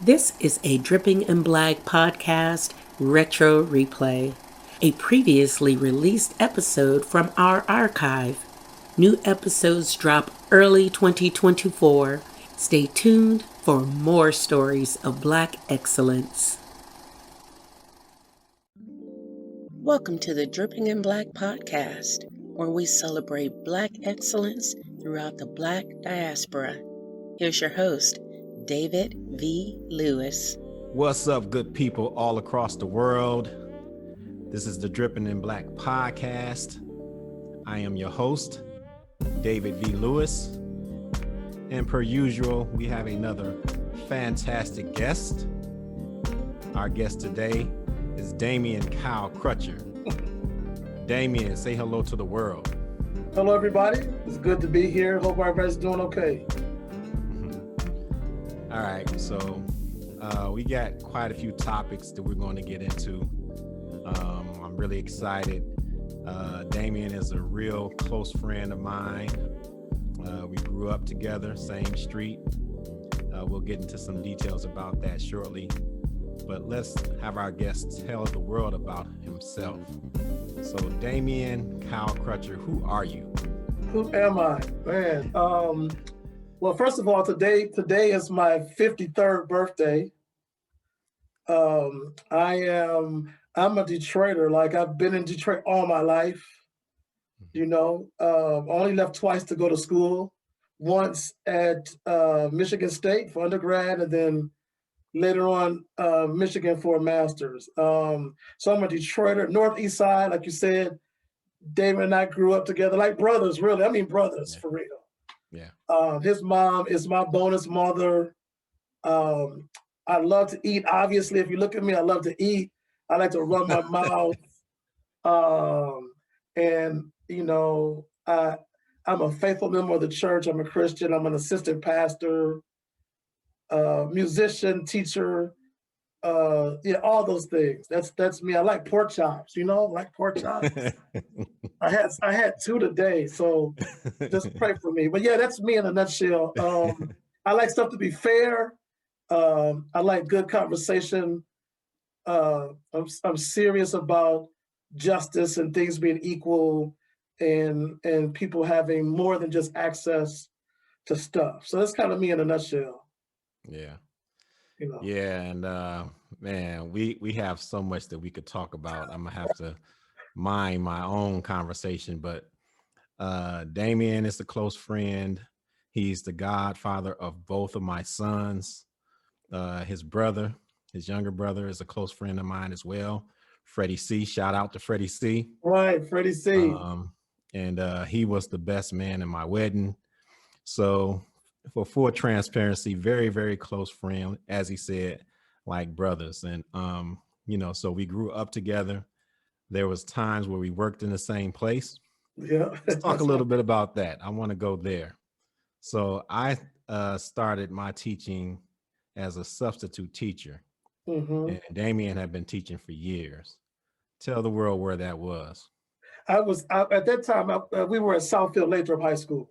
This is a Dripping in Black podcast retro replay, a previously released episode from our archive. New episodes drop early 2024. Stay tuned for more stories of Black excellence. Welcome to the Dripping in Black podcast, where we celebrate Black excellence throughout the Black diaspora. Here's your host, David V. Lewis. What's up, good people all across the world? This is the Dripping in Black podcast. I am your host, David V. Lewis. And per usual, we have another fantastic guest. Our guest today is Damien Kyle Crutcher. Damien, say hello to the world. Hello, everybody. It's good to be here. Hope everybody's doing okay. All right, so we got quite a few topics that we're going to get into. I'm really excited. Damien is a real close friend of mine. We grew up together, same street. We'll get into some details about that shortly. But let's have our guest tell the world about himself. So, Damien Kyle Crutcher, who are you? Who am I? Man, well, first of all, today is my 53rd birthday. I'm a Detroiter. Like, I've been in Detroit all my life. You know, only left twice to go to school. Once at Michigan State for undergrad, and then later on Michigan for a master's. So I'm a Detroiter, Northeast side, like you said. David and I grew up together like brothers, really. I mean, brothers, for real. Yeah. His mom is my bonus mother. I love to eat. Obviously, if you look at me, I love to eat. I like to run my mouth. And, you know, I'm a faithful member of the church. I'm a Christian. I'm an assistant pastor, musician, teacher. Yeah, all those things. That's me. I like pork chops, you know, like pork chops. I had two today, so just pray for me. But yeah, that's me in a nutshell. I like stuff to be fair. I like good conversation. I'm serious about justice and things being equal, and people having more than just access to stuff. So that's kind of me in a nutshell. Yeah. You know. Yeah, and man, we have so much that we could talk about. I'm gonna have to mind my own conversation, but Damien is a close friend. He's the godfather of both of my sons. His younger brother, is a close friend of mine as well. Freddie C. Shout out to Freddie C. Right, Freddie C. And he was the best man in my wedding. So for full transparency, very, very close friend, as he said, like brothers. And, you know, so we grew up together. There was times where we worked in the same place. Yeah. Let's talk a little bit about that. I want to go there. So I started my teaching as a substitute teacher. Mm-hmm. And Damien had been teaching for years. Tell the world where that was. At that time, we were at Southfield-Lathrup High School.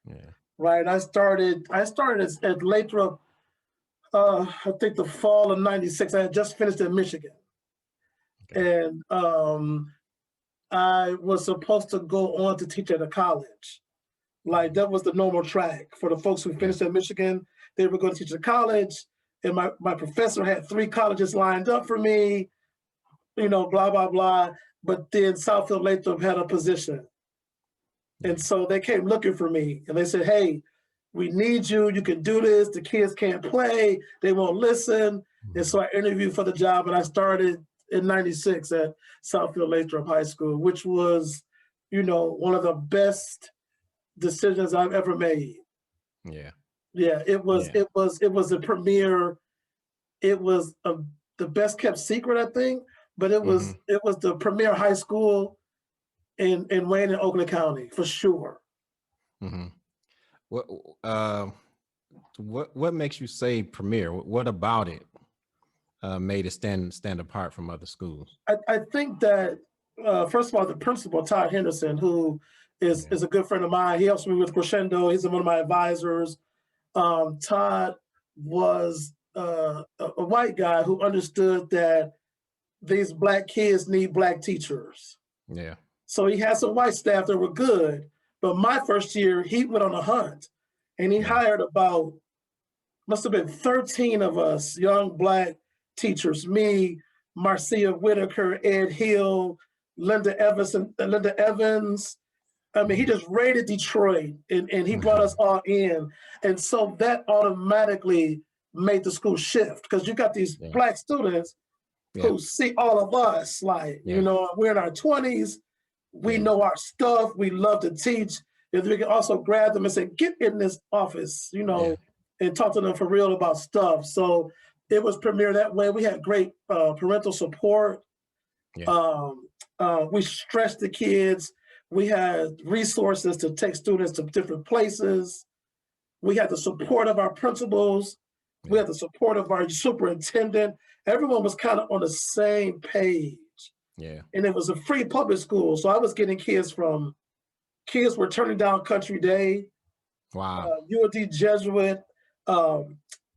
Yeah. Right. I started at Lathrop, I think the fall of '96. I had just finished in Michigan. Okay. And I was supposed to go on to teach at a college. Like, that was the normal track for the folks who finished in Michigan. They were going to teach at college. And my professor had 3 colleges lined up for me, you know, blah, blah, blah. But then Southfield-Lathrup had a position. And so they came looking for me, and they said, hey, we need you. You can do this. The kids can't play. They won't listen. And so I interviewed for the job, and I started in '96 at Southfield-Lathrup High School, which was, you know, one of the best decisions I've ever made. Yeah. Yeah, it was a premier. It was the best kept secret, I think, but it was the premier high school in Wayne and Oakland County, for sure. Mm-hmm. What makes you say premier? What about it made it stand apart from other schools? I think that first of all, the principal, Todd Henderson, who is a good friend of mine. He helps me with Crescendo. He's one of my advisors. Todd was a white guy who understood that these Black kids need Black teachers. Yeah. So he had some white staff that were good. But my first year, he went on a hunt and he hired about, must have been 13 of us, young Black teachers, me, Marcia Whitaker, Ed Hill, Linda Evans. I mean, he just raided Detroit and he brought us all in. And so that automatically made the school shift because you got these Black students who see all of us, like, you know, we're in our 20s, we know our stuff, we love to teach. If we can also grab them and say, get in this office, you know, and talk to them for real about stuff. So it was premiered that way. We had great parental support. We stretched the kids. We had resources to take students to different places. We had the support of our principals. We had the support of our superintendent. Everyone was kind of on the same page. Yeah. And it was a free public school. So I was getting kids were turning down Country Day. Wow. UD Jesuit. I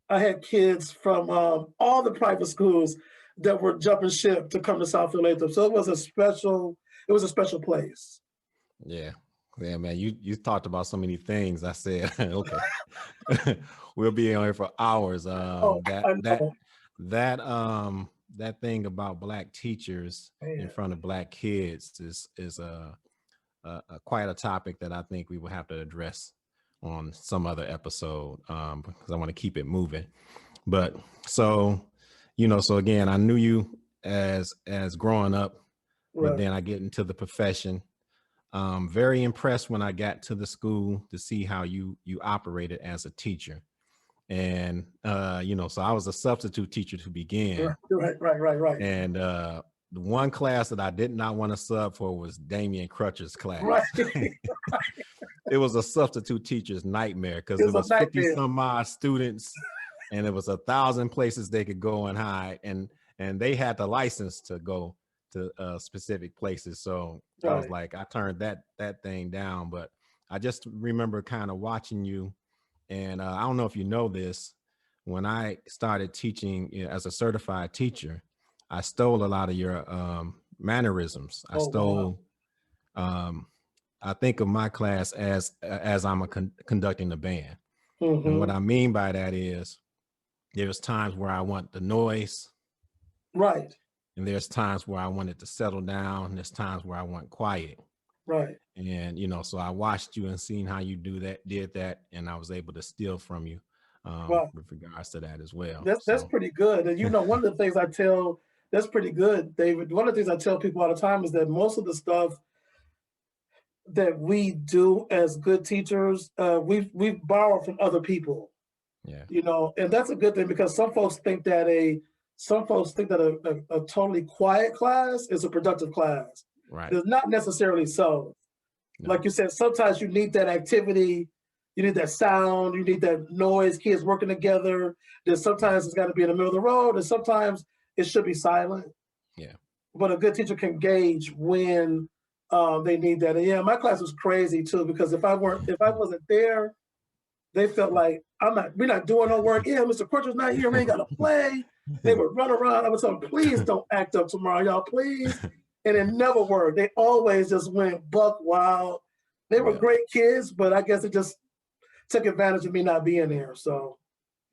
had kids from all the private schools that were jumping ship to come to Southfield-Lathrup. So it was a special place. Yeah. Yeah, man, you talked about so many things. I said, okay, we'll be on here for hours. That thing about Black teachers in front of Black kids is quite a topic that I think we will have to address on some other episode because I want to keep it moving. But so again, I knew you as growing up, but then I get into the profession. Very impressed when I got to the school to see how you operated as a teacher. And, so I was a substitute teacher to begin. Right. And the one class that I did not want to sub for was Damien Crutcher's class. Right. It was a substitute teacher's nightmare because it was 50 some odd students and it was 1,000 places they could go and hide. And they had the license to go to specific places. So I was like, I turned that thing down, but I just remember kind of watching you. And I don't know if you know this, when I started teaching as a certified teacher, I stole a lot of your mannerisms. I stole, I think of my class as I'm conducting the band. Mm-hmm. And what I mean by that is there's times where I want the noise. Right. And there's times where I wanted to settle down. And there's times where I want quiet. Right. And, so I watched you and seen how you did that. And I was able to steal from you with regards to that as well. That's pretty good. And, one of the things that's pretty good, David. One of the things I tell people all the time is that most of the stuff that we do as good teachers, we've borrowed from other people. Yeah. And that's a good thing because some folks think that a totally quiet class is a productive class. Right. It's not necessarily so. No. Like you said, sometimes you need that activity, you need that sound, you need that noise, kids working together. Then sometimes it's got to be in the middle of the road, and sometimes it should be silent. Yeah. But a good teacher can gauge when they need that. And my class was crazy too, because if I wasn't there, they felt like we're not doing no work. Yeah, Mr. Crutcher's not here, we ain't got to play. They would run around. I would tell them, please don't act up tomorrow, y'all, please. And it never worked. They always just went buck wild. They were great kids, but I guess it just took advantage of me not being there. So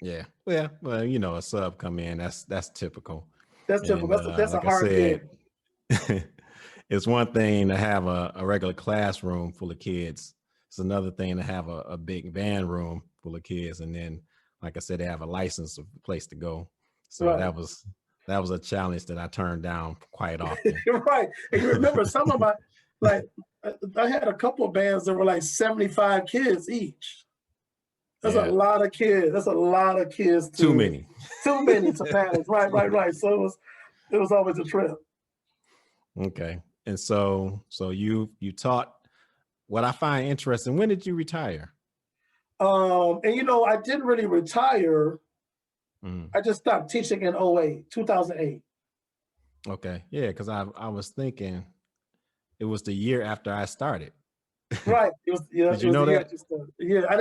yeah. Well, a sub come in, that's typical. That's typical. That's a hard thing. It's one thing to have a regular classroom full of kids. It's another thing to have a big band room full of kids. And then, like I said, they have a license of place to go. So that was a challenge that I turned down quite often. Right. And you remember some of I had a couple of bands that were like 75 kids each. That's a lot of kids. That's a lot of kids. Too many to manage. Right. So it was always a trip. Okay. And so you taught. What I find interesting, when did you retire? And I didn't really retire. I just stopped teaching in 2008. Okay. Yeah, because I was thinking it was the year after I started. Right. It was, Did you know that? Yeah, I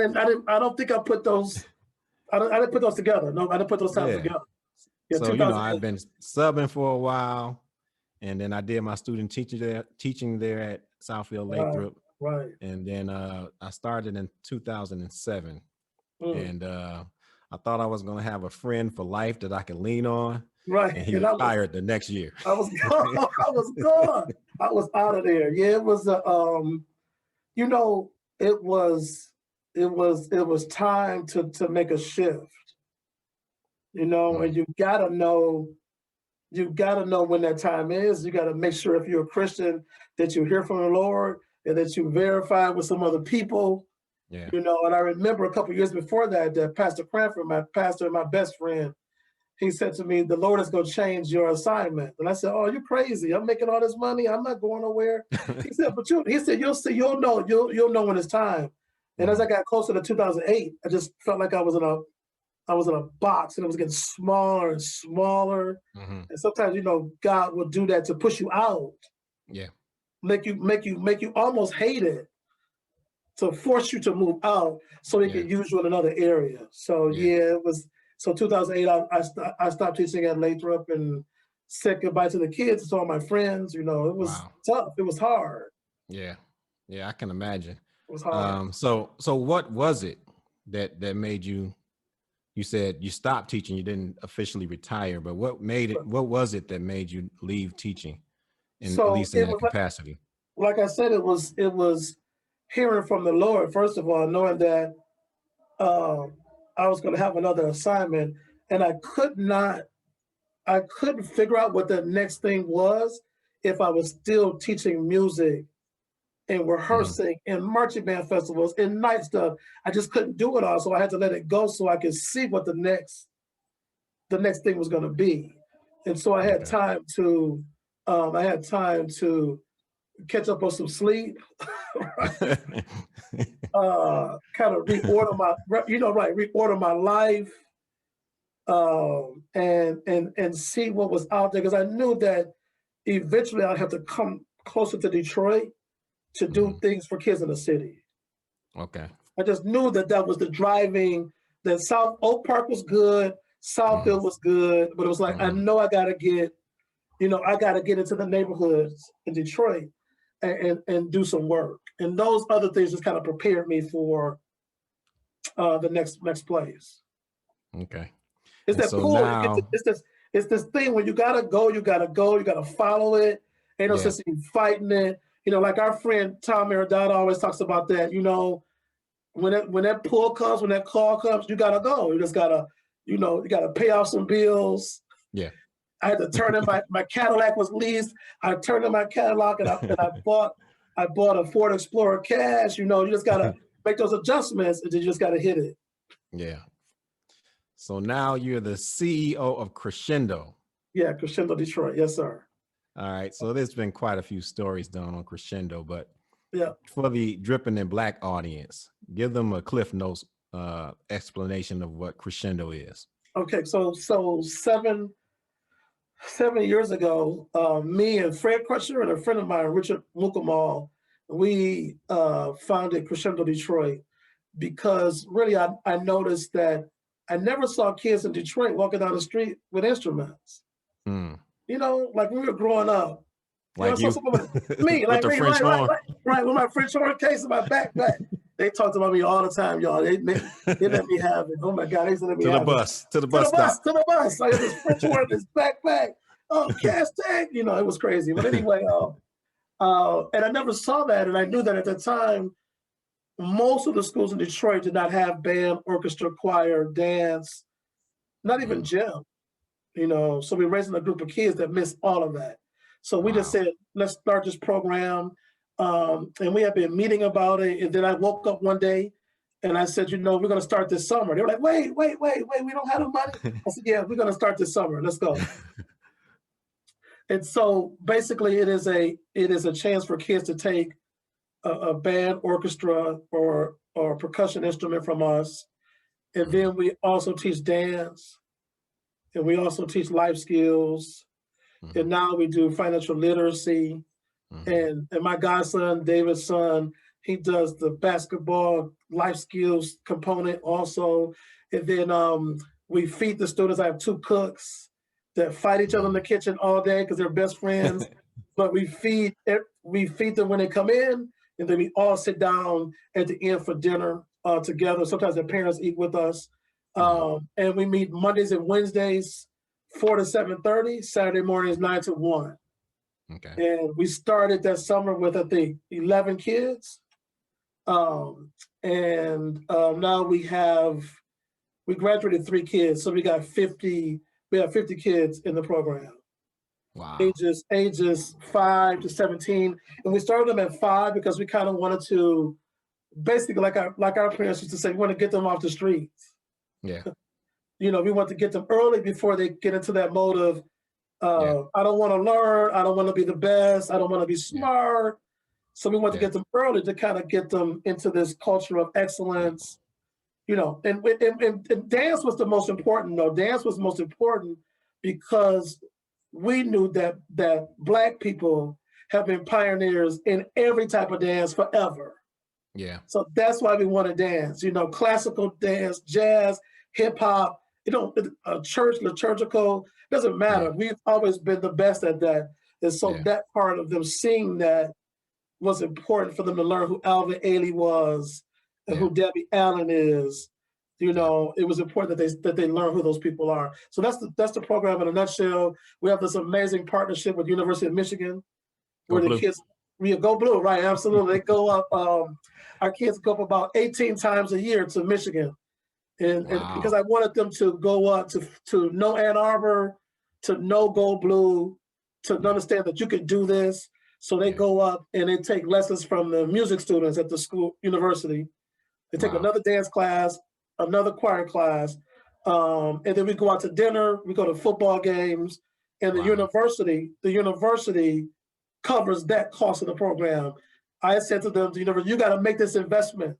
don't think I put those I didn't put those together. No, I didn't put those times together. Yeah, so, you know, I've been subbing for a while, and then I did my student teaching there at Southfield-Lathrup. Right. And then I started in 2007. And I thought I was going to have a friend for life that I could lean on. Right. And he retired the next year. I was gone. I was gone. I was out of there. Yeah, it was you know, it was time to make a shift. You know, and you gotta know when that time is. You gotta make sure if you're a Christian that you hear from the Lord and that you verify with some other people. Yeah. You know, and I remember a couple of years before that Pastor Cranford, my pastor and my best friend, he said to me, "The Lord is going to change your assignment." And I said, "Oh, you're crazy. I'm making all this money. I'm not going nowhere." He said, "You'll see, you'll know when it's time." And as I got closer to 2008, I just felt like I was in a box, and it was getting smaller and smaller. And sometimes, you know, God will do that to push you out. Yeah. Make you almost hate it, to force you to move out so he can use you in another area. So it was. So 2008, I stopped teaching at Lathrop and said goodbye to the kids, to all my friends. You know, it was tough. It was hard. Yeah, I can imagine. It was hard. So what was it that made you? You said you stopped teaching. You didn't officially retire, but what made it? What was it that made you leave teaching, at least in that capacity? Like I said, it was hearing from the Lord, first of all, knowing that I was going to have another assignment, and I couldn't figure out what the next thing was if I was still teaching music and rehearsing and marching band festivals and night stuff. I just couldn't do it all, so I had to let it go so I could see what the next thing was going to be. And so I had time to catch up on some sleep, kind of reorder my life, and see what was out there, because I knew that eventually I'd have to come closer to Detroit to do things for kids in the city. Okay. I just knew that was the driving. That South Oak Park was good, Southfield was good, but it was like I know I gotta get into the neighborhoods in Detroit and do some work. And those other things just kind of prepared me for the next place. Okay. It's that pull. It's this thing when you gotta go, you gotta follow it. Ain't no sense in fighting it. You know, like our friend Tom Meredata always talks about that. You know, when that pull comes, when that call comes, you gotta go. You just gotta, you gotta pay off some bills. Yeah. I had to turn in my Cadillac was leased. I turned in my Cadillac and I bought a Ford Explorer cash. You know, you just gotta make those adjustments and you just gotta hit it. Yeah. So now you're the CEO of Crescendo. Yeah, Crescendo Detroit. Yes, sir. All right. So there's been quite a few stories done on Crescendo, but yeah, for the Dripping in Black audience, give them a Cliff Notes explanation of what Crescendo is. Okay, so 7 years ago, me and Fred Crutcher and a friend of mine, Richard Mukamal, we founded Crescendo Detroit because really I noticed that I never saw kids in Detroit walking down the street with instruments. You know, like when we were growing up. Like you? Me, like the me, French horn. Right, with my French horn case in my backpack. They talked about me all the time, y'all. They let me have it. Oh my God, they let me have it. To the bus stop. I got this French horn in this backpack. Oh, cast tag. You know, it was crazy. But anyway, and I never saw that. And I knew that at the time, most of the schools in Detroit did not have band, orchestra, choir, dance, not even gym. You know, so we're raising a group of kids that missed all of that. So we just said, let's start this program. And we have been meeting about it. And then I woke up one day and I said, we're going to start this summer. They were like, wait, we don't have the money. I said, yeah, we're going to start this summer. Let's go. And so basically it is a chance for kids to take a band, orchestra, or percussion instrument from us. And then we also teach dance. And we also teach life skills. And now we do financial literacy. And my godson, David's son, he does the basketball life skills component also. And then we feed the students. I have 2 cooks that fight each other in the kitchen all day because they're best friends. But we feed them when they come in, and then we all sit down at the end for dinner together. Sometimes their parents eat with us. And we meet Mondays and Wednesdays, 4 to 7:30, Saturday mornings, 9 to 1. Okay. And we started that summer with, I think, 11 kids. Now we graduated 3 kids. So we have 50 kids in the program. Wow. Ages 5 to 17. And we started them at 5 because we kind of wanted to, basically like our parents used to say, we want to get them off the streets. Yeah. We want to get them early before they get into that mode of, I don't want to learn. I don't want to be the best. I don't want to be smart. So we want to get them early to kind of get them into this culture of excellence, and dance was the most important, though. Dance was most important because we knew that Black people have been pioneers in every type of dance forever. Yeah. So that's why we want to dance, classical dance, jazz, hip hop, church, liturgical, doesn't matter. We've always been the best at that. And so that part of them seeing that was important for them to learn who Alvin Ailey was and who Debbie Allen is. It was important that they learn who those people are. So that's the program in a nutshell. We have this amazing partnership with University of Michigan, where the kids, we go blue, right? Absolutely, they go up. Our kids go up about 18 times a year to Michigan, and because I wanted them to go up to know Ann Arbor, to know Go Blue, to understand that you can do this. So they go up and they take lessons from the music students at the university. They take another dance class, another choir class, and then we go out to dinner. We go to football games, and the university covers that cost of the program. I said to them, you got to make this investment,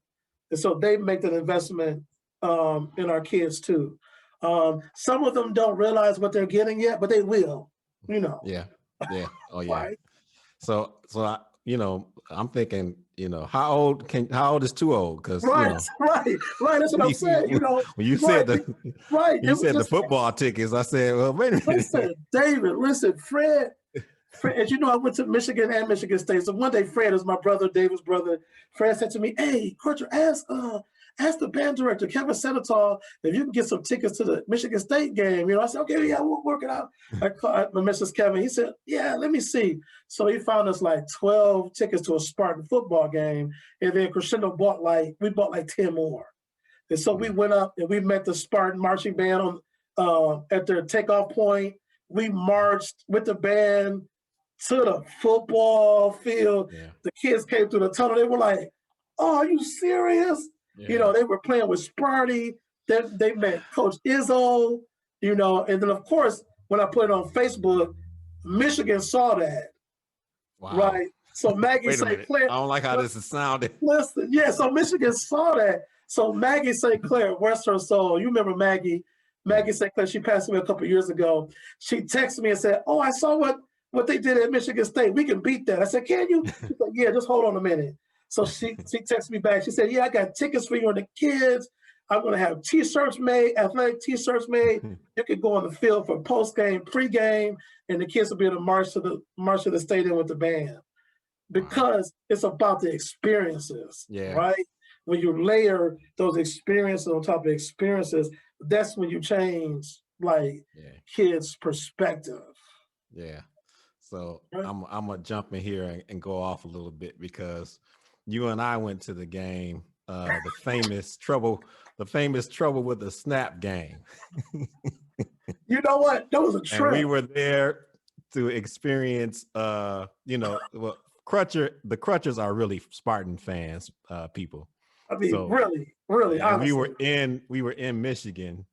and so they make that investment in our kids too. Some of them don't realize what they're getting yet, but they will. Yeah. Oh yeah. Right? So I, I'm thinking, how old is too old? Because right. That's what I'm saying. When you said the football tickets, I said, well, wait a minute. Listen, David, Fred, as you know, I went to Michigan and Michigan State. So one day, Fred is my brother, David's brother. Fred said to me, "Hey, Crutcher, ask the band director, Kevin Senator, if you can get some tickets to the Michigan State game." I said, "Okay, yeah, we'll work it out." I called Mrs. Kevin. He said, "Yeah, let me see." So he found us like 12 tickets to a Spartan football game, and then Crescendo bought like 10 more. And so we went up and we met the Spartan marching band at their takeoff point. We marched with the band to the football field. Yeah. The kids came through the tunnel. They were like, "Oh, are you serious?" Yeah. They were playing with Sparty. They met Coach Izzo, and then of course, when I put it on Facebook, Michigan saw that. Wow. Right. So Maggie St. Clair. I don't like how this is sounding. Listen, so Michigan saw that. So Maggie St. Clair, rest her soul. You remember Maggie St. Clair, she passed away a couple of years ago. She texted me and said, "Oh, I saw what they did at Michigan State. We can beat that." I said, "Can you?" She said, "Yeah, just hold on a minute." So she texted me back. She said, "Yeah, I got tickets for you and the kids. I'm going to have T-shirts made, athletic T-shirts made. You can go on the field for post-game, pre-game, and the kids will be able to march to the stadium with the band." Because it's about the experiences, right? When you layer those experiences on top of experiences, that's when you change kids' perspective. Yeah. So I'm gonna jump in here and go off a little bit because you and I went to the game, the famous trouble with the snap game. You know what? That was a trip. And we were there to experience, Crutcher. The Crutchers are really Spartan fans, people. I mean, so, really. And we were in Michigan,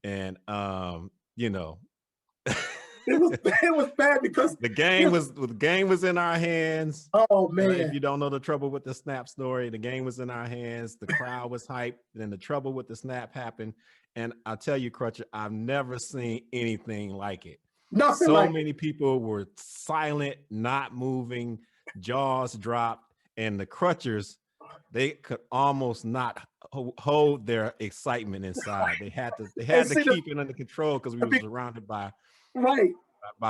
and it was bad because the game was in our hands. Oh man! If you don't know the trouble with the snap story, the game was in our hands. The crowd was hyped. Then the trouble with the snap happened, and I'll tell you, Crutcher, I've never seen anything like it. Nothing like many people were silent, not moving, jaws dropped, and the Crutchers they could almost not hold their excitement inside. They had to keep it under control because we were surrounded by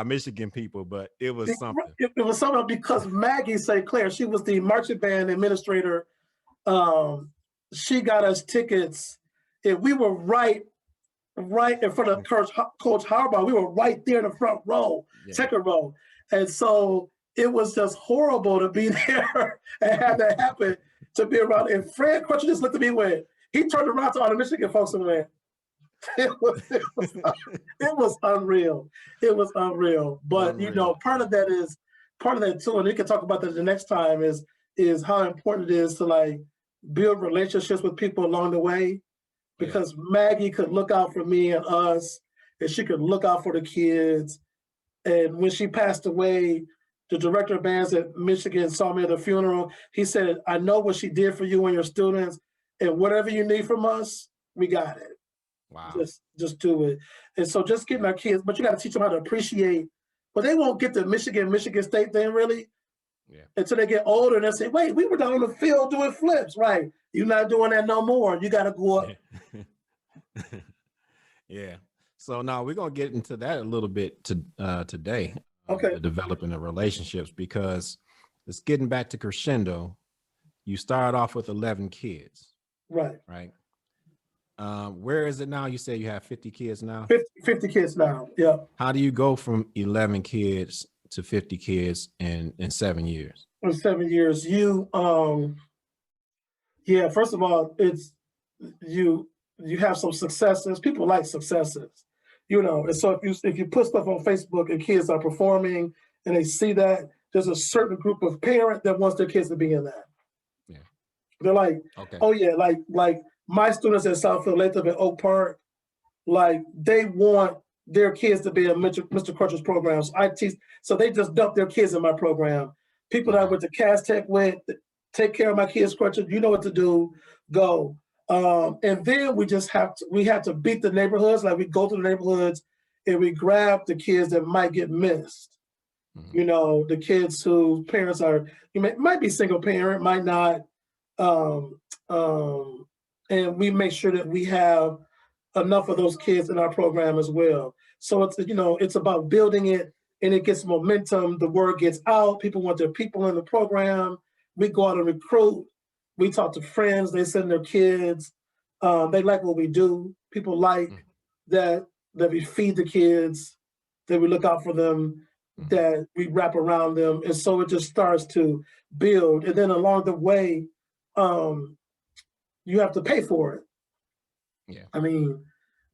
Michigan people, but it was something. It was something because Maggie St. Clair, she was the marching band administrator. She got us tickets, and we were right in front of Coach Harbaugh. We were right there in the front row, second row. And so it was just horrible to be there and have that happen, to be around. And Fred Crutcher just looked at me and went, he turned around to all the Michigan folks and went, it was unreal. It was unreal. But, you know, part of that too, and we can talk about that the next time, is how important it is to like build relationships with people along the way. Because Maggie could look out for me and us, and she could look out for the kids. And when she passed away, the director of bands at Michigan saw me at the funeral. He said, I know what she did for you and your students, and whatever you need from us, we got it. Wow. Just do it. And so just getting our kids, but you got to teach them how to appreciate, but they won't get the Michigan State thing really until they get older, and they say, wait, we were down on the field doing flips, right? You're not doing that no more. You got to go up. Yeah. So now we're going to get into that a little bit today. Developing the relationships, because it's getting back to Crescendo. You start off with 11 kids. Right. Where is it now? You say you have 50 kids now? 50 kids now, yeah. How do you go from 11 kids to 50 kids in 7 years? In 7 years, first of all, it's you have some successes. People like successes, you know. And so if you put stuff on Facebook and kids are performing and they see that, there's a certain group of parents that wants their kids to be in that. Yeah. They're like, oh yeah, like my students at Southfield-Lathrup at Oak Park, like they want their kids to be in Mr. Crutcher's programs. I teach, so they just dump their kids in my program. People that I went to Cass Tech with, take care of my kids, Crutcher, you know what to do, go. And then we have to beat the neighborhoods. Like we go to the neighborhoods and we grab the kids that might get missed. You know, the kids whose parents might be single parent, might not. And we make sure that we have enough of those kids in our program as well. So it's about building it, and it gets momentum. The word gets out. People want their people in the program. We go out and recruit. We talk to friends. They send their kids. They like what we do. People like that we feed the kids, that we look out for them, that we wrap around them. And so it just starts to build. And then along the way, you have to pay for it. Yeah. I mean,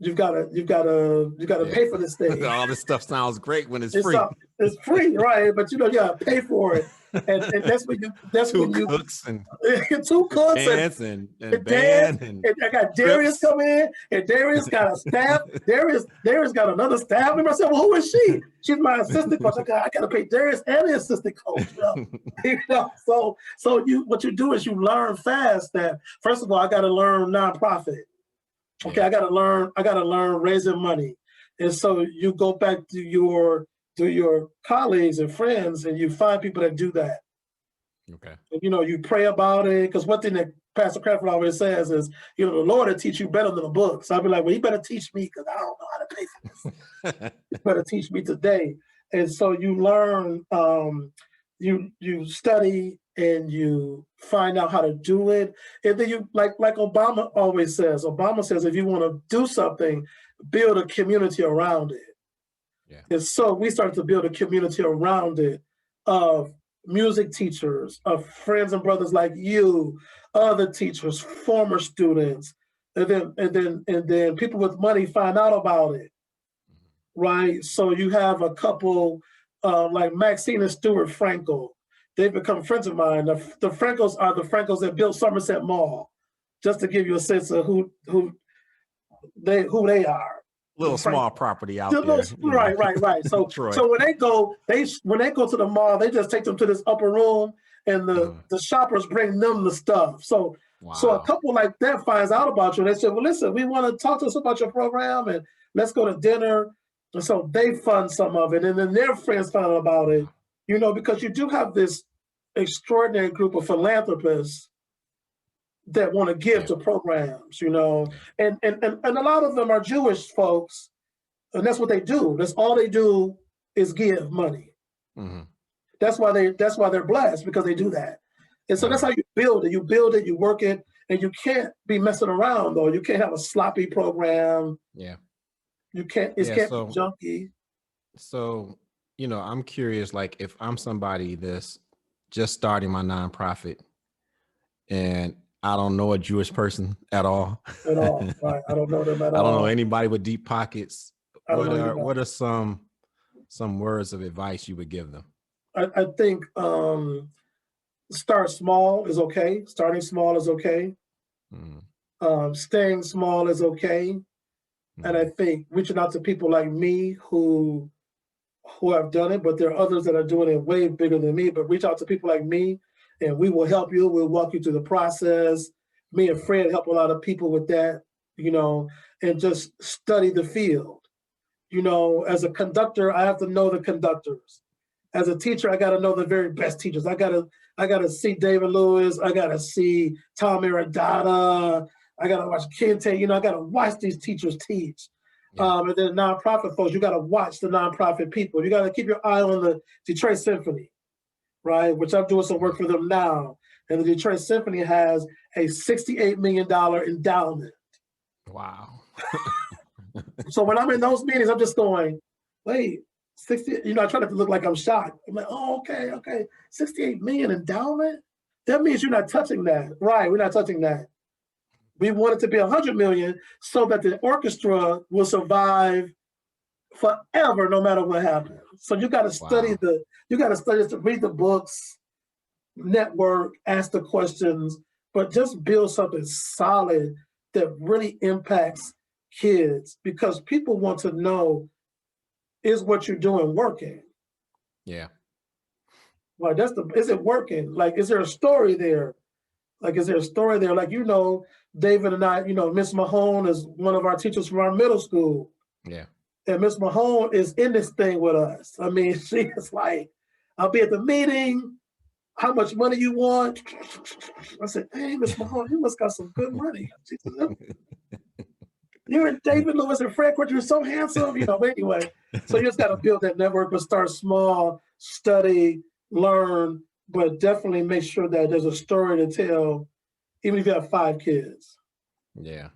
you've got to pay for this thing. All this stuff sounds great when it's free. It's free, right? But you gotta pay for it, and that's when you two cooks and dance and band and I got Darius come in, and Darius got a staff. Darius got another staff member. I said, well, who is she? She's my assistant coach. I gotta pay Darius and the assistant coach. So what you do is you learn fast that first of all I gotta learn nonprofit. Okay, I gotta learn raising money, and so you go back to your colleagues and friends, and you find people that do that. Okay. And, you pray about it, because one thing that Pastor Crawford always says is, the Lord will teach you better than a book. So I'll be like, well, you better teach me, because I don't know how to pay for this. You better teach me today. And so you learn, you study, and you find out how to do it. And then you, like Obama always says, if you want to do something, build a community around it. Yeah. And so we started to build a community around it of music teachers, of friends and brothers like you, other teachers, former students, and then people with money find out about it, right? So you have a couple like Maxine and Stuart Frankel. They've become friends of mine. The Frankels are the Frankels that built Somerset Mall, just to give you a sense of who they are. Little small property out there. Right. So when they go to the mall, they just take them to this upper room, and the shoppers bring them the stuff. So a couple like that finds out about you. They say, well, listen, we want to talk to us about your program, and let's go to dinner. And so they fund some of it, and then their friends find out about it. Because you do have this extraordinary group of philanthropists that want to give to programs, you know, and a lot of them are Jewish folks, and that's what they do. That's all they do is give money. Mm-hmm. That's why they're blessed, because they do that. And so that's how you build it. You build it, you work it, and you can't be messing around though. You can't have a sloppy program. Yeah. You can't. It can't be junky. So, you know, I'm curious. Like, if I'm somebody that's just starting my nonprofit, and I don't know a Jewish person at all. At all, right? I don't know them at all. I don't know anybody with deep pockets. What are some words of advice you would give them? I think start small is okay. Starting small is okay. Staying small is okay. And I think reaching out to people like me who have done it, but there are others that are doing it way bigger than me. But reach out to people like me, and we will help you. We'll walk you through the process. Me and Fred help a lot of people with that, you know, and just study the field. You know, as a conductor, I have to know the conductors. As a teacher, I got to know the very best teachers. I gotta see David Lewis. I gotta see Tom Aradata. I gotta watch Kente. You know, I gotta watch these teachers teach. And then nonprofit folks, you gotta watch the nonprofit people. You gotta keep your eye on the Detroit Symphony, right? Which I'm doing some work for them now. And the Detroit Symphony has a $68 million endowment. Wow. So when I'm in those meetings, I'm just going, wait, 60, you know, I try not to look like I'm shocked. I'm like, oh, okay. 68 million endowment? That means you're not touching that. Right, we're not touching that. We want it to be 100 million so that the orchestra will survive forever, no matter what happens. So you got to study to read the books, network, ask the questions, but just build something solid that really impacts kids, because people want to know, is what you're doing working? Yeah. Well, is it working? Like, is there a story there? Like, you know, David and I, you know, Miss Mahone is one of our teachers from our middle school. Yeah. And Miss Mahone is in this thing with us. I mean, she is like, I'll be at the meeting. How much money you want? I said, hey, Miss Mahone, you must got some good money. She said, you and David Lewis and Fred Crutcher are so handsome, you know. But anyway, so you just got to build that network, but start small, study, learn, but definitely make sure that there's a story to tell, even if you have 5 kids. Yeah.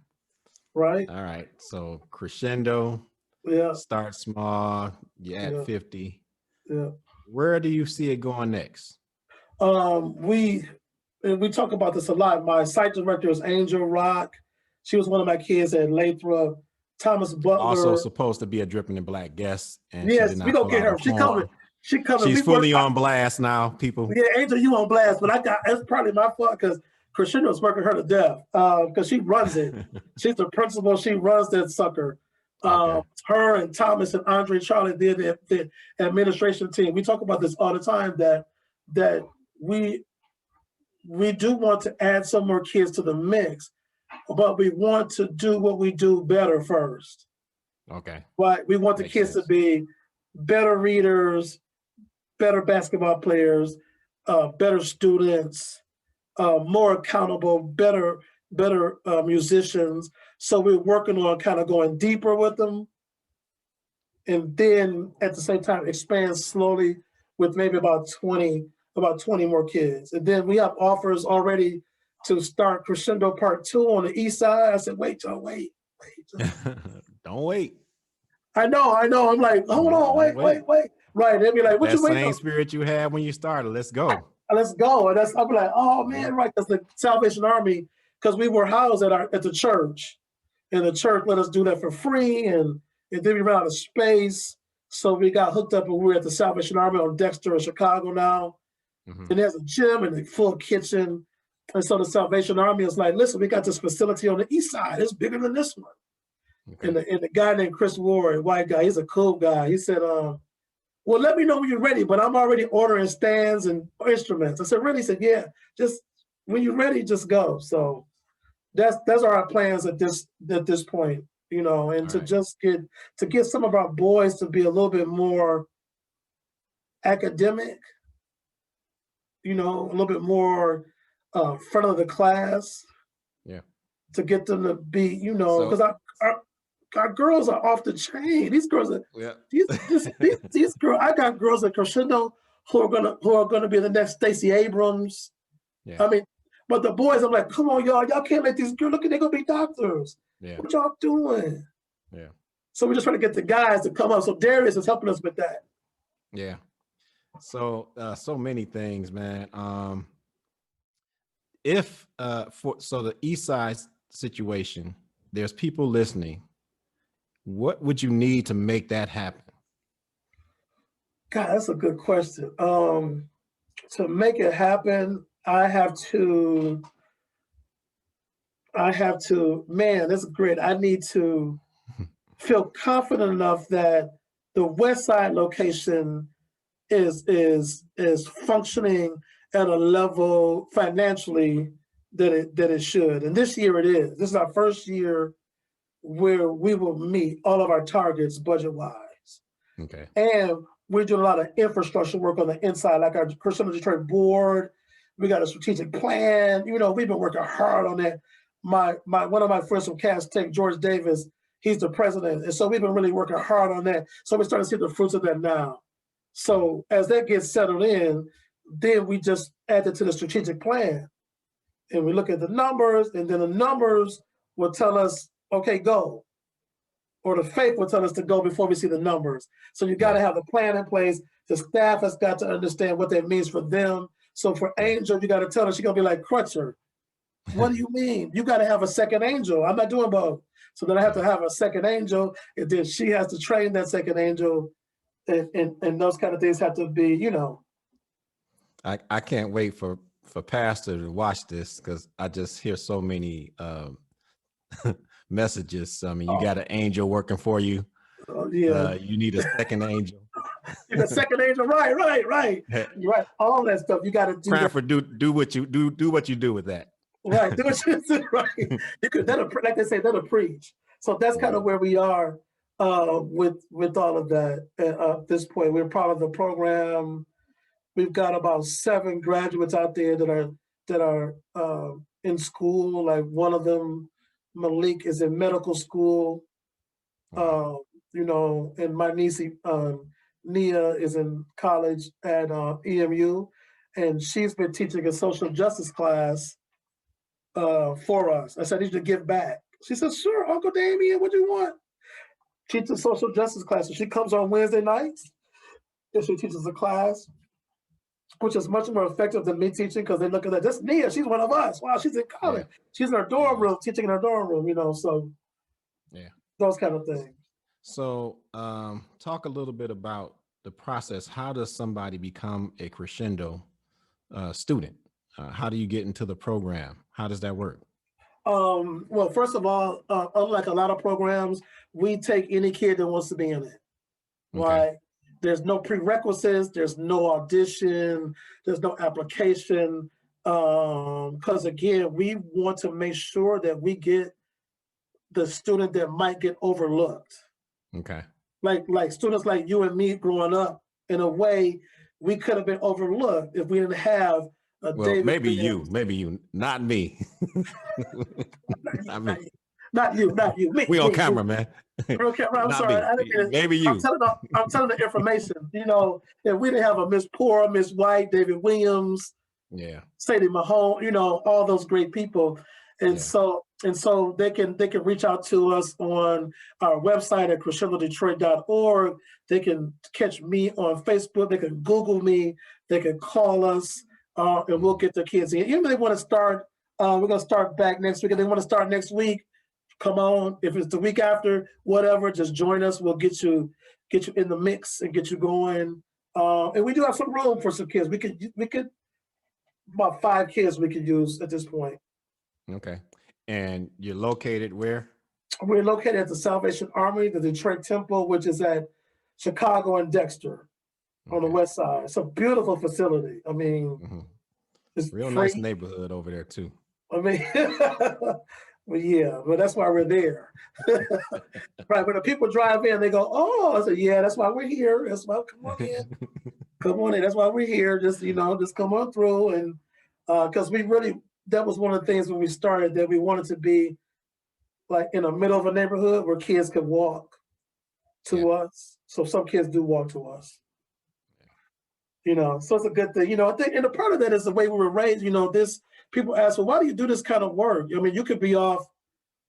Right. All right. So Crescendo. Yeah. Start small. You're at 50. Yeah. Where do you see it going next? We talk about this a lot. My site director is Angel Rock. She was one of my kids at Lathrop. Thomas Butler. Also supposed to be a Dripping in Black guest. And yes, we gonna get her. She coming. She's fully on blast now, people. Yeah, Angel, you on blast, but that's probably my fault, because Crescendo's working her to death, because she runs it. She's the principal. She runs that sucker. Her and Thomas and Andre Charlie did the administration team. We talk about this all the time, that we do want to add some more kids to the mix, but we want to do what we do better first. Okay. Right. We want the kids to be better readers, better basketball players, better students, more accountable, better musicians. So we're working on kind of going deeper with them, and then at the same time expand slowly with maybe about 20 more kids. And then we have offers already to start Crescendo Part 2 on the east side. I said, wait. Don't wait. I know. I'm like, hold on, wait. Right. They'll be like, what you waiting on? That same spirit you had when you started. Let's go. Let's go. And I'll be like, oh man, right. That's the Salvation Army, because we were housed at the church, and the church let us do that for free. And then we ran out of space. So we got hooked up, and we're at the Salvation Army on Dexter in Chicago now. Mm-hmm. And there's a gym and a full kitchen. And so the Salvation Army is like, listen, we got this facility on the east side. It's bigger than this one. Okay. And the guy named Chris Ward, white guy, he's a cool guy. He said, well, let me know when you're ready, but I'm already ordering stands and instruments. I said, really? He said, yeah, just when you're ready, just go. So that's our plans at this point, you know, and to just get some of our boys to be a little bit more academic, you know, a little bit more front of the class, Yeah. To get them to be, you know, because our girls are off the chain. These girls are, these girls. I got girls at Crescendo who are gonna be the next Stacey Abrams. Yeah. I mean, but the boys, I'm like, come on, y'all can't let these girls look at. They're gonna be doctors. Yeah. What y'all doing? Yeah. So we're just trying to get the guys to come up. So Darius is helping us with that. Yeah. So so many things, man. So the East Side situation, there's people listening. What would you need to make that happen? God, that's a good question. To make it happen, I have to, man, that's great. I need to feel confident enough that the West Side location is functioning at a level financially that it should. And this year it is. This is our first year where we will meet all of our targets budget-wise. Okay. And we're doing a lot of infrastructure work on the inside, like our Crescendo Detroit board. We got a strategic plan. You know, we've been working hard on that. One of my friends from Cass Tech, George Davis, he's the president. And so we've been really working hard on that. So we're starting to see the fruits of that now. So as that gets settled in, then we just add it to the strategic plan. And we look at the numbers, and then the numbers will tell us, okay, go. Or the faith will tell us to go before we see the numbers. So you got to have the plan in place. The staff has got to understand what that means for them. So for Angel, you got to tell her, she's going to be like, Crutcher, what do you mean? You got to have a second Angel. I'm not doing both. So then I have to have a second Angel, and then she has to train that second Angel, and those kind of things have to be, you know. I can't wait for Pastor to watch this, because I just hear so many messages. I mean, you got an angel working for you. You need a second angel. The second angel, right. You're right. All that stuff you got to do. Cranford, do what you do with that. Right. Do what you do. Right. You could, like they say, that'll preach. So that's kind of where we are with all of that at this point. We're part of the program. We've got about 7 graduates out there that are in school. Like one of them, Malik, is in medical school. You know, and my niece Nia is in college at EMU, and she's been teaching a social justice class for us. I said, I need you to give back. She said, sure, Uncle Damien, what do you want? Teach a social justice class. So she comes on Wednesday nights, and she teaches a class, which is much more effective than me teaching, because they look at that. This Nia, she's one of us. Wow, she's in college. Yeah. She's in her dorm room, teaching in her dorm room, you know, so those kind of things. So talk a little bit about the process. How does somebody become a Crescendo student? How do you get into the program? How does that work? Well, first of all, unlike a lot of programs, we take any kid that wants to be in it, right? There's no prerequisites, there's no audition, there's no application, because again, we want to make sure that we get the student that might get overlooked. Okay. Like students like you and me growing up, in a way, we could have been overlooked if we didn't have a David. Maybe you, not me. Not you. Me, we on camera, man. Real camera. I'm sorry. Maybe you. I'm telling the information. You know, if we didn't have a Miss Poor, Miss White, David Williams, Sadie Mahone, you know, all those great people, and so they can reach out to us on our website at crescendodetroit.org. They can catch me on Facebook. They can Google me. They can call us, and we'll get their kids in. Even if they want to start, we're going to start back next week. If they want to start next week, come on. If it's the week after, whatever, just join us. We'll get you in the mix and get you going. And we do have some room for some kids. We could about 5 kids we could use at this point. Okay. And you're located where? We're located at the Salvation Army, the Detroit Temple, which is at Chicago and Dexter on the west side. It's a beautiful facility. I mean, it's real nice neighborhood over there too. I mean, well, that's why we're there. Right. When the people drive in, they go, oh, I said, yeah, that's why we're here. That's why, come on in. Come on in. That's why we're here. Just come on through. And because we that was one of the things when we started, that we wanted to be like in the middle of a neighborhood where kids could walk to us. So some kids do walk to us. So it's a good thing. I think, and a part of that is the way we were raised. People ask, well, why do you do this kind of work? I mean, you could be off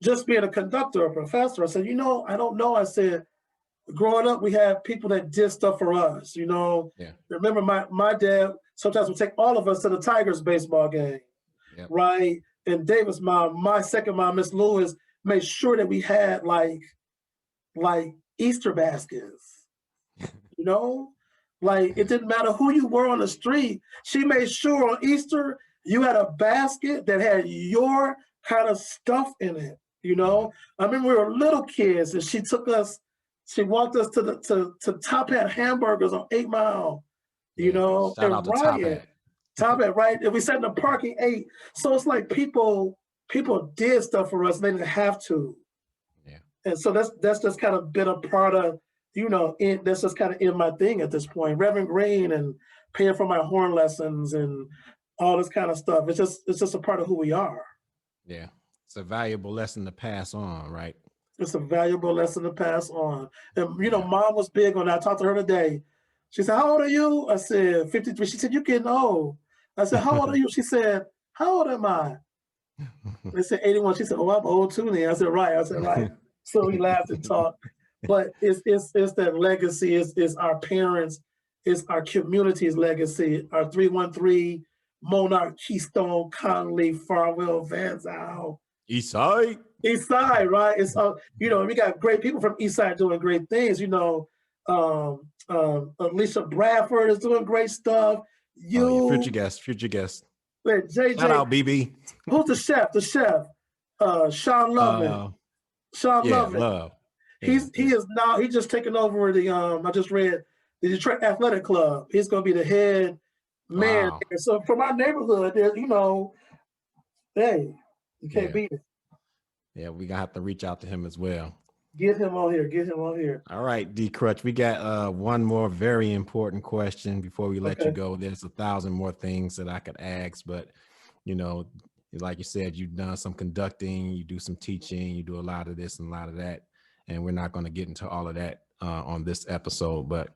just being a conductor or professor. I said, I don't know. I said, growing up, we had people that did stuff for us. Remember my dad sometimes would take all of us to the Tigers baseball game, right? And David's mom, my second mom, Miss Lewis, made sure that we had like Easter baskets, like it didn't matter who you were on the street. She made sure on Easter you had a basket that had your kind of stuff in it. I remember we were little kids and she walked us to Top Hat Hamburgers on 8 Mile, Shout out to Top Hat. Top Hat, right? And we sat in the parking 8. So it's like people did stuff for us and they didn't have to. Yeah. And so that's just kind of been a part of, that's just kind of in my thing at this point. Reverend Green and paying for my horn lessons and all this kind of stuff. It's just a part of who we are. Yeah. It's a valuable lesson to pass on, right? It's a valuable lesson to pass on. And, Mom was big on that. I talked to her today. She said, how old are you? I said, 53. She said, you're getting old. I said, how old are you? She said, how old am I? They said 81. She said, oh, I'm old too then. I said, right. So we laughed and talked. But it's that legacy. It's our parents. It's our community's legacy. Our 313, Monarch, Keystone, Conley, Farwell, Van Zyl. Eastside, right? It's we got great people from Eastside doing great things. Alicia Bradford is doing great stuff. Future guest. JJ, shout out BB. Who's the chef? Sean Lovin. Love. He is now. He's just taken over the. I just read the Detroit Athletic Club. He's going to be the head man. Wow. So from our neighborhood, there's hey. You can't beat it. Yeah, we're going to have to reach out to him as well. Get him on here. All right, D. Crutch, we got one more very important question before we let you go. There's 1,000 more things that I could ask, but, like you said, you've done some conducting, you do some teaching, you do a lot of this and a lot of that, and we're not going to get into all of that on this episode. But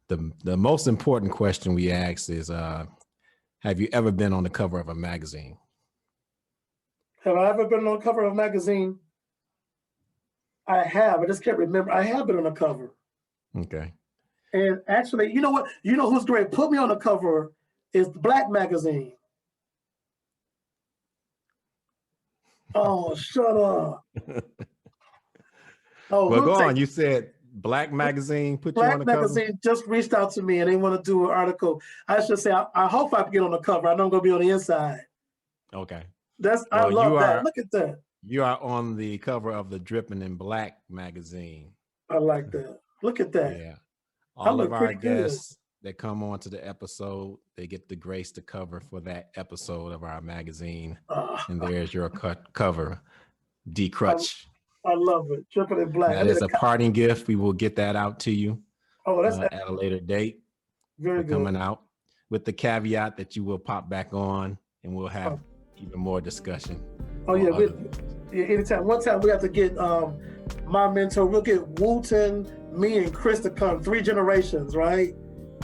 the most important question we ask is, have you ever been on the cover of a magazine? Have I ever been on the cover of a magazine? I have. I just can't remember. I have been on the cover. Okay. And actually, you know what? You know who's great? Put me on the cover is the Black magazine. Oh, shut up. Well, go on. You said Black magazine put you on the cover? Black magazine just reached out to me and they want to do an article. I should say, I hope I can get on the cover. I know I'm going to be on the inside. Okay. I love that. Look at that. You are on the cover of the Dripping in Black magazine. I like that. Look at that. Yeah. All of our guests that come on to the episode, they get the grace to cover for that episode of our magazine. And there's your cover, D. Crutch. I love it. Dripping in Black. That is a parting gift. We will get that out to you at a later date. Very good. Coming out with the caveat that you will pop back on and we'll have even more discussion. Oh yeah, anytime. One time we have to get my mentor. We'll get Wooten, me, and Chris to come. 3 generations, right?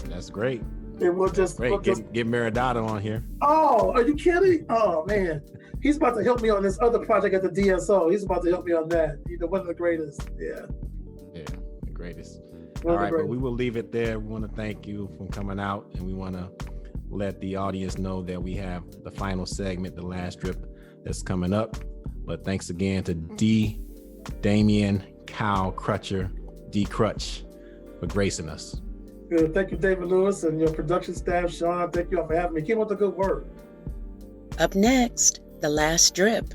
That's great. And we'll just get Meridata on here. Oh, are you kidding? Oh man, he's about to help me on this other project at the DSO. He's about to help me on that. One of the greatest. Yeah, the greatest. All right, but we will leave it there. We want to thank you for coming out, and we want to let the audience know that we have the final segment, the last drip, that's coming up. But thanks again to Damien Kyle Crutcher, D. Crutch, for gracing us. Good. Thank you, David Lewis, and your production staff. Sean, thank you all for having me. Keep up the good work. Up next, the last drip.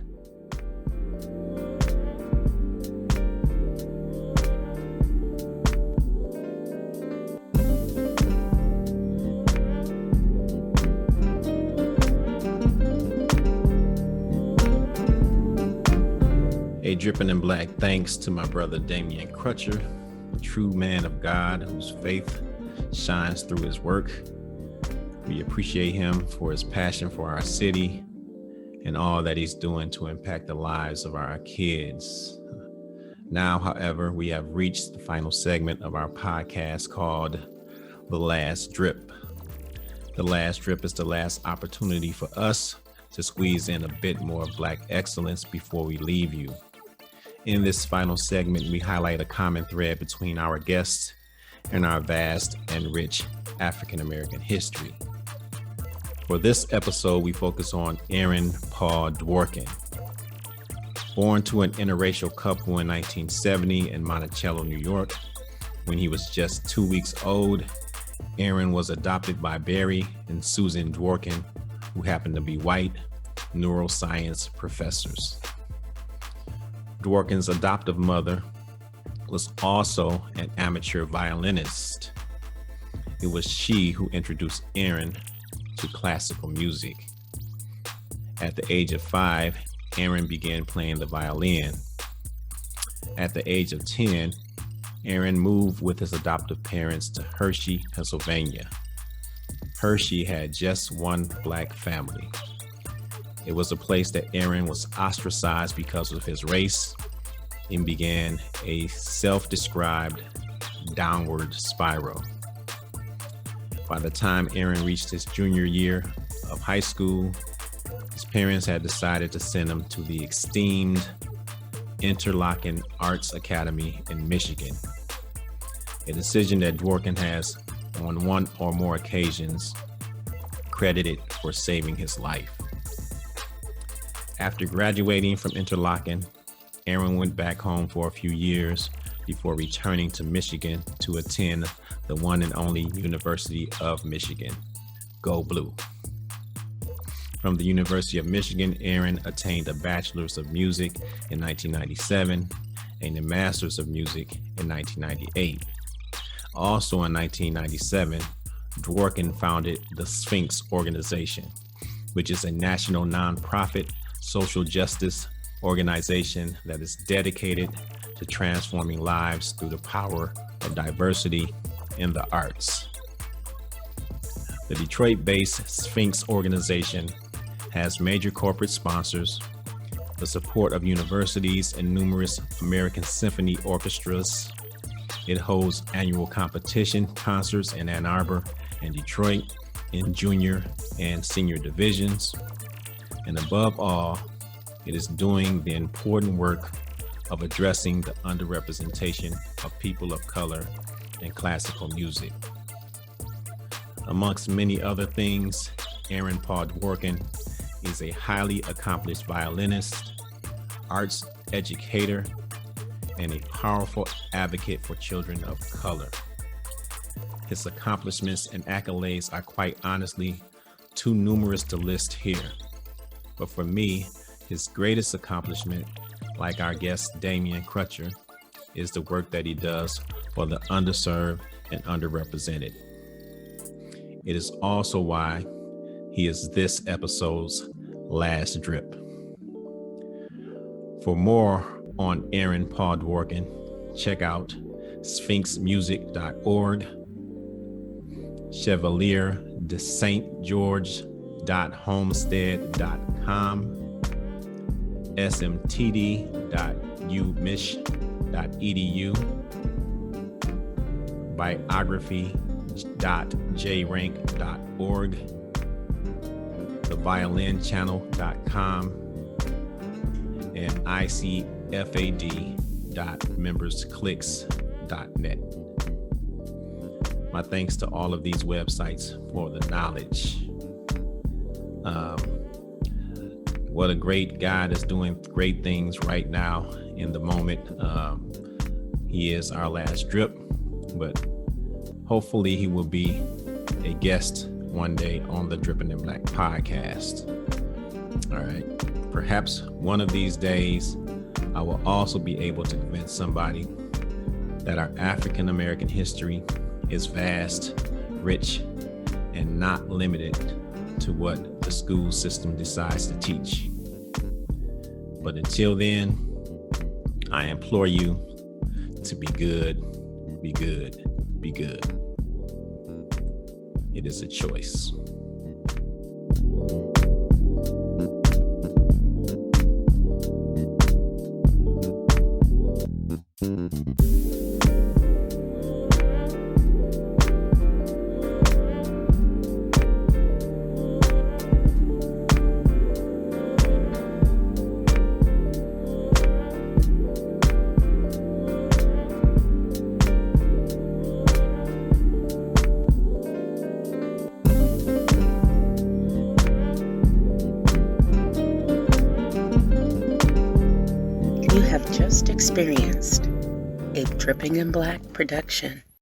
A Dripping in Black thanks to my brother Damien Crutcher, a true man of God whose faith shines through his work. We appreciate him for his passion for our city, and all that he's doing to impact the lives of our kids. Now, however, we have reached the final segment of our podcast called The Last Drip. The Last Drip is the last opportunity for us to squeeze in a bit more Black excellence before we leave you. In this final segment, we highlight a common thread between our guests and our vast and rich African American history. For this episode, we focus on Aaron Paul Dworkin. Born to an interracial couple in 1970 in Monticello, New York, when he was just 2 weeks old, Aaron was adopted by Barry and Susan Dworkin, who happened to be white neuroscience professors. Dworkin's adoptive mother was also an amateur violinist. It was she who introduced Aaron to classical music. At the age of 5, Aaron began playing the violin. At the age of 10, Aaron moved with his adoptive parents to Hershey, Pennsylvania. Hershey had just one Black family. It was a place that Aaron was ostracized because of his race and began a self-described downward spiral. By the time Aaron reached his junior year of high school, his parents had decided to send him to the esteemed Interlochen Arts Academy in Michigan, a decision that Dworkin has, on one or more occasions, credited for saving his life. After graduating from Interlochen, Aaron went back home for a few years before returning to Michigan to attend the one and only University of Michigan. Go Blue. From the University of Michigan, Aaron attained a Bachelor's of Music in 1997 and a Master's of Music in 1998. Also in 1997, Dworkin founded the Sphinx Organization, which is a national nonprofit social justice organization that is dedicated to transforming lives through the power of diversity in the arts. The Detroit-based Sphinx Organization has major corporate sponsors, the support of universities and numerous American symphony orchestras. It holds annual competition concerts in Ann Arbor and Detroit in junior and senior divisions. And above all, it is doing the important work of addressing the underrepresentation of people of color in classical music. Amongst many other things, Aaron Paul Dworkin is a highly accomplished violinist, arts educator, and a powerful advocate for children of color. His accomplishments and accolades are quite honestly too numerous to list here. But for me, his greatest accomplishment, like our guest Damien Crutcher, is the work that he does for the underserved and underrepresented. It is also why he is this episode's last drip. For more on Aaron Paul Dworkin, check out sphinxmusic.org, chevalierdesaintgeorge.homestead.com, smtd.umich.edu, biography.jrank.org, theviolinchannel.com, and icfad.membersclicks.net. My thanks to all of these websites for the knowledge. What a great guy that's doing great things right now in the moment. He is our last drip, but hopefully he will be a guest one day on the Drippin' in Black podcast. All right. Perhaps one of these days, I will also be able to convince somebody that our African American history is vast, rich, and not limited to what the school system decides to teach. But until then, I implore you to be good, be good, be good. It is a choice. have just experienced a Dripping in Black production.